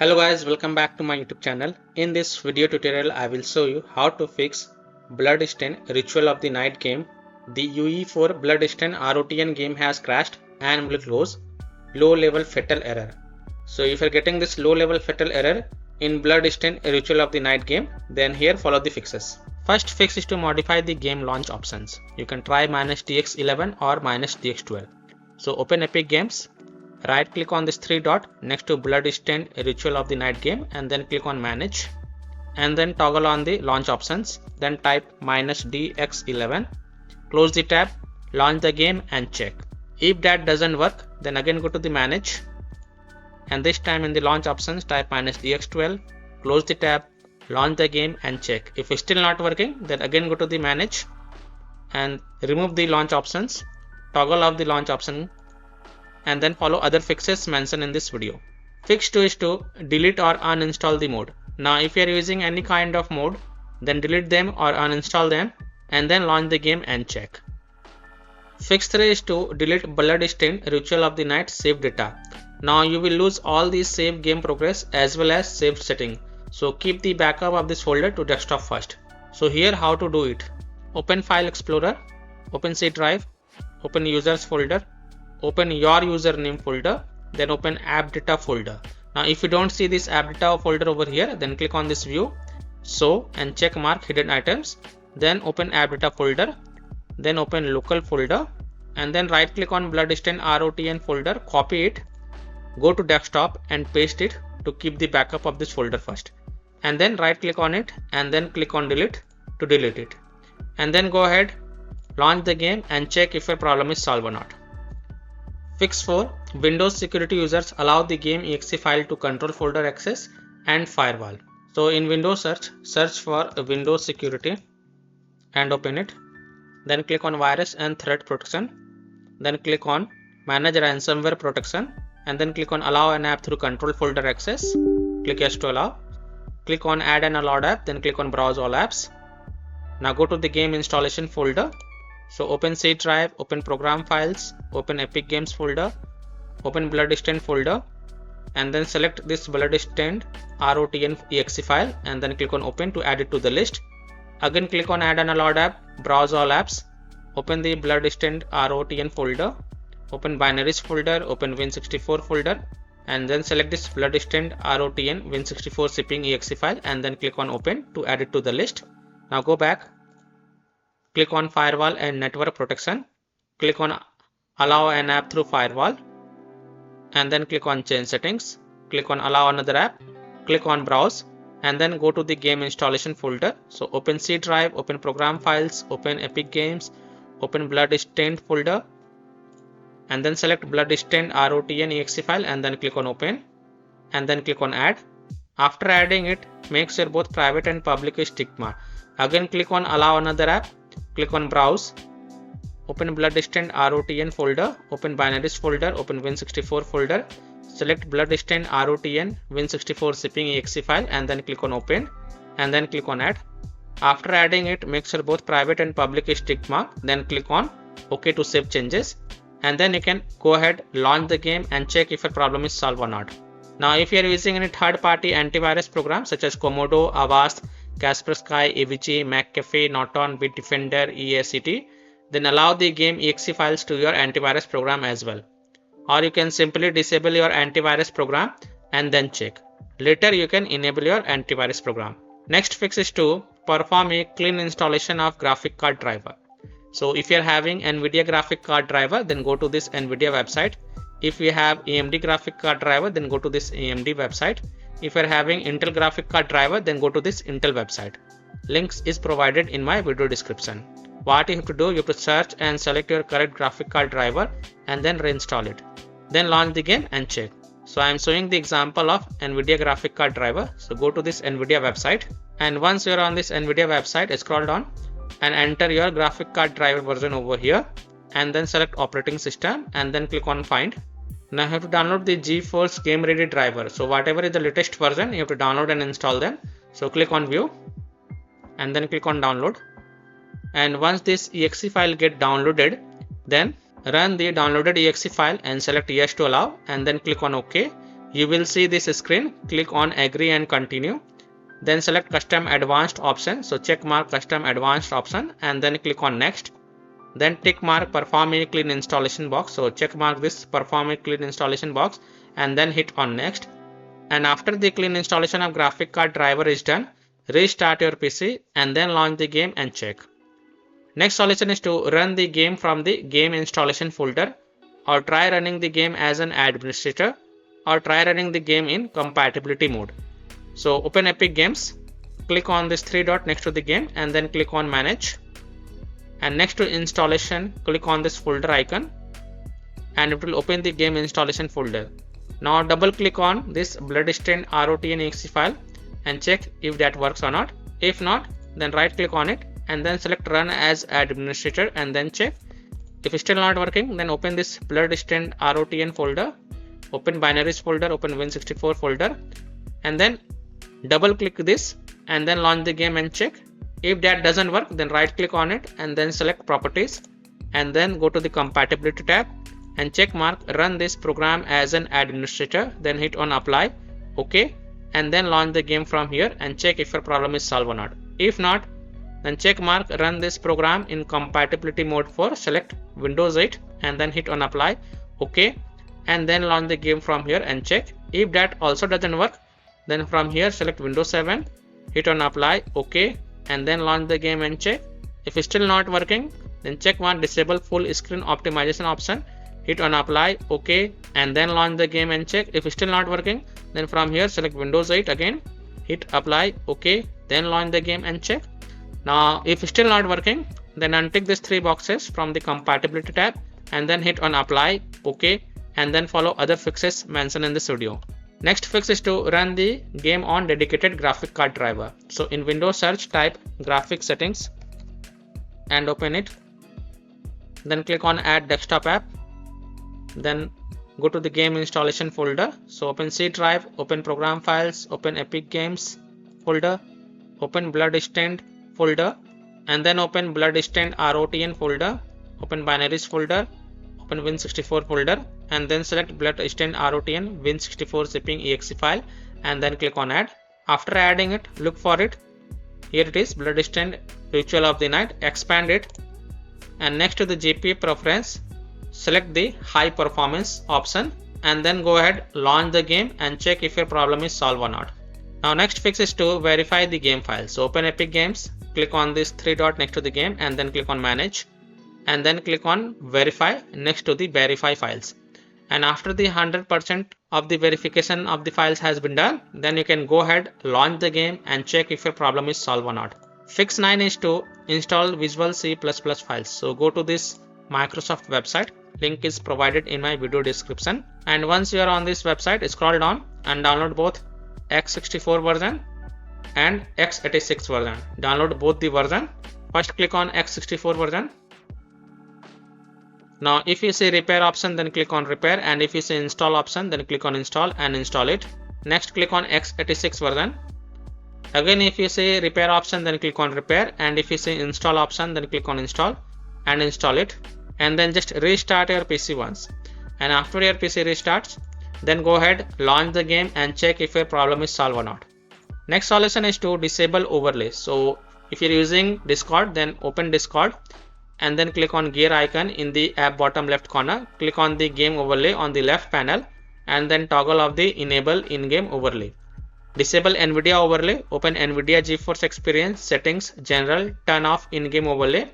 Hello guys, welcome back to my YouTube channel. In this video tutorial, I will show you how to fix Bloodstained Ritual of the Night game. The UE for Bloodstained ROTN game has crashed and will close low level fatal error. So if you're getting this low level fatal error in Bloodstained Ritual of the Night game, then here follow the fixes. First fix is to modify the game launch options. You can try -DX11 or -DX12. So open Epic Games. Right click on this three dot next to Bloodstained Ritual of the Night game and then click on manage and then toggle on the launch options, then type -DX11, close the tab, launch the game and check. If that doesn't work, then again go to the manage and this time in the launch options type -DX12, close the tab, launch the game and check. If it's still not working, then again go to the manage and remove the launch options, toggle off the launch option and then follow other fixes mentioned in this video. Fix 2 is to delete or uninstall the mode. Now if you are using any kind of mode, then delete them or uninstall them and then launch the game and check. Fix 3 is to delete Bloodstained Ritual of the Night save data. Now you will lose all these save game progress as well as saved setting. So keep the backup of this folder to desktop first. So here how to do it. Open File Explorer, open C drive, open Users folder, open your username folder, then open app data folder. Now if you don't see this app data folder over here, then click on this view, show and check mark hidden items, then open app data folder, then open local folder and then right click on Bloodstained ROTN folder, copy it, go to desktop and paste it to keep the backup of this folder first, and then right click on it and then click on delete to delete it, and then go ahead, launch the game and check if your problem is solved or not. Fix 4. Windows security users allow the game exe file to control folder access and firewall. So in Windows search for Windows security and open it. Then click on virus and threat protection. Then click on manage ransomware protection and then click on allow an app through control folder access. Click yes to allow. Click on add an allowed app, then click on browse all apps. Now go to the game installation folder. So open C drive, open program files, open Epic Games folder, open Bloodstained folder and then select this Bloodstained ROTN exe file and then click on open to add it to the list. Again click on add an allowed app, browse all apps, open the Bloodstained ROTN folder, open binaries folder, open Win64 folder and then select this Bloodstained ROTN Win64 shipping exe file and then click on open to add it to the list. Now go back. Click on firewall and network protection, click on allow an app through firewall and then click on change settings, click on allow another app, click on browse and then go to the game installation folder. So open C drive, open program files, open Epic Games, open Bloodstained folder and then select Bloodstained ROTN exe file and then click on open and then click on add. After adding it, make sure both private and public is ticked marked. Again click on allow another app, click on browse, open Bloodstained ROTN folder, open binaries folder, open Win64 folder, select Bloodstained ROTN Win64 shipping exe file and then click on open and then click on add. After adding it, make sure both private and public is tick mark, then click on OK to save changes and then you can go ahead, launch the game and check if your problem is solved or not. Now if you are using any third party antivirus program such as Komodo, Avast, Kaspersky, AVG, McAfee, Norton, Bitdefender, EACT, then allow the game exe files to your antivirus program as well. Or you can simply disable your antivirus program and then check. Later you can enable your antivirus program. Next fix is to perform a clean installation of graphic card driver. So if you are having NVIDIA graphic card driver, then go to this NVIDIA website. If you have AMD graphic card driver, then go to this AMD website. If you are having Intel graphic card driver, then go to this Intel website. Links is provided in my video description. What you have to do, you have to search and select your correct graphic card driver and then reinstall it. Then launch the game and check. So I am showing the example of NVIDIA graphic card driver. So go to this NVIDIA website and once you are on this NVIDIA website, scroll down and enter your graphic card driver version over here and then select operating system and then click on find. Now you have to download the GeForce Game Ready driver. So whatever is the latest version, you have to download and install them. So click on view and then click on download. And once this exe file get downloaded, then run the downloaded exe file and select yes to allow and then click on OK. You will see this screen. Click on agree and continue. Then select custom advanced option. So check mark custom advanced option and then click on next. Then tick mark perform a clean installation box. So check mark this perform a clean installation box and then hit on next. And after the clean installation of graphic card driver is done, restart your PC and then launch the game and check. Next solution is to run the game from the game installation folder, or try running the game as an administrator, or try running the game in compatibility mode. So open Epic Games, click on this three dot next to the game and then click on manage. And next to installation, click on this folder icon and it will open the game installation folder. Now double click on this Bloodstained ROTN.exe file and check if that works or not. If not, then right click on it and then select run as administrator and then check. If it's still not working, then open this Bloodstained ROTN folder, open binaries folder, open Win64 folder and then double click this and then launch the game and check. If that doesn't work, then right click on it and then select properties and then go to the compatibility tab and check mark run this program as an administrator, then hit on apply, OK, and then launch the game from here and check if your problem is solved or not. If not, then check mark run this program in compatibility mode for select Windows 8 and then hit on apply, OK, and then launch the game from here and check. If that also doesn't work, then from here select Windows 7, hit on apply, OK, and then launch the game and check. If it's still not working, then check mark disable full screen optimization option, hit on apply, OK, and then launch the game and check. If it's still not working, then from here select Windows 8 again, hit apply, OK, then launch the game and check. Now if it's still not working, then untick these three boxes from the compatibility tab and then hit on apply, OK, and then follow other fixes mentioned in this video. Next fix is to run the game on dedicated graphic card driver. So in Windows search, type graphic settings and open it. Then click on add desktop app. Then go to the game installation folder. So open C drive, open program files, open Epic Games folder, open Bloodstained folder, and then open Bloodstained ROTN folder, open binaries folder, open Win64 folder, and then select Bloodstained ROTN Win64 zipping exe file and then click on add. After adding it, look for it. Here it is, Bloodstained Ritual of the Night. Expand it and next to the GPU preference, select the high performance option and then go ahead, launch the game and check if your problem is solved or not. Now next fix is to verify the game file. So open Epic Games, click on this three dot next to the game and then click on manage and then click on verify next to the verify files. And after the 100% of the verification of the files has been done, then you can go ahead, launch the game and check if your problem is solved or not. Fix 9 is to install Visual C++ files. So go to this Microsoft website, link is provided in my video description, and once you are on this website, scroll down and download both x64 version and x86 version. Download both the version. First click on x64 version. Now if you see repair option, then click on repair, and if you see install option, then click on install and install it. Next click on x86 version. Again if you see repair option, then click on repair, and if you see install option, then click on install and install it, and then just restart your PC once. And after your PC restarts, then go ahead, launch the game and check if your problem is solved or not. Next solution is to disable overlays. So if you're using Discord, then open Discord and then click on gear icon in the app bottom left corner. Click on the game overlay on the left panel and then toggle off the enable in-game overlay. Disable NVIDIA overlay. Open NVIDIA GeForce Experience settings, general, turn off in-game overlay.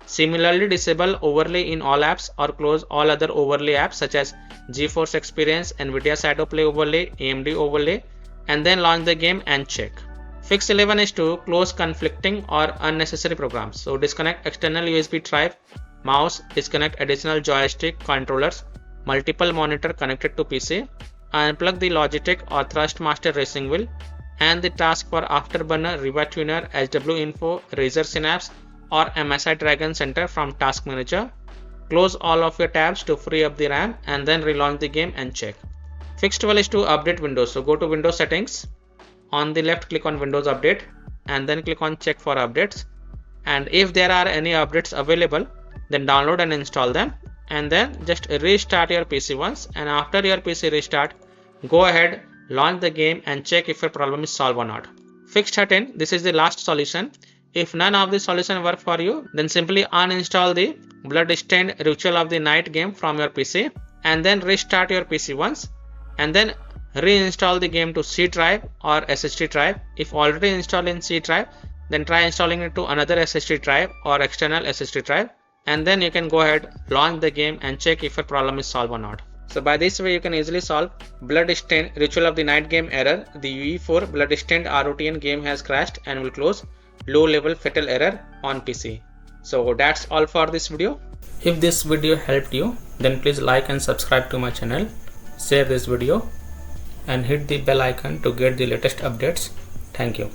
Similarly, disable overlay in all apps or close all other overlay apps such as GeForce Experience, NVIDIA Shadowplay overlay, AMD overlay, and then launch the game and check. Fix 11 is to close conflicting or unnecessary programs. So disconnect external USB drive, mouse, disconnect additional joystick controllers, multiple monitor connected to PC, unplug the Logitech or Thrustmaster racing wheel, and the task for Afterburner, Riva Tuner, SW Info, Razer Synapse or MSI Dragon Center from Task Manager. Close all of your tabs to free up the RAM and then relaunch the game and check. Fix 12 is to update Windows. So go to Windows settings. On the left, click on Windows Update and then click on check for updates. And if there are any updates available, then download and install them. And then just restart your PC once. And after your PC restart, go ahead, launch the game and check if your problem is solved or not. Fix certain, this is the last solution. If none of the solution work for you, then simply uninstall the Bloodstained Ritual of the Night game from your PC and then restart your PC once and then reinstall the game to C drive or SSD drive. If already installed in C drive, then try installing it to another SSD drive or external SSD drive, and then you can go ahead, launch the game and check if your problem is solved or not. So by this way you can easily solve Bloodstained Ritual of the Night game error. The UE4 Bloodstained ROTN game has crashed and will close low level fatal error on PC. So that's all for this video. If this video helped you, then please like and subscribe to my channel, share this video and hit the bell icon to get the latest updates. Thank you.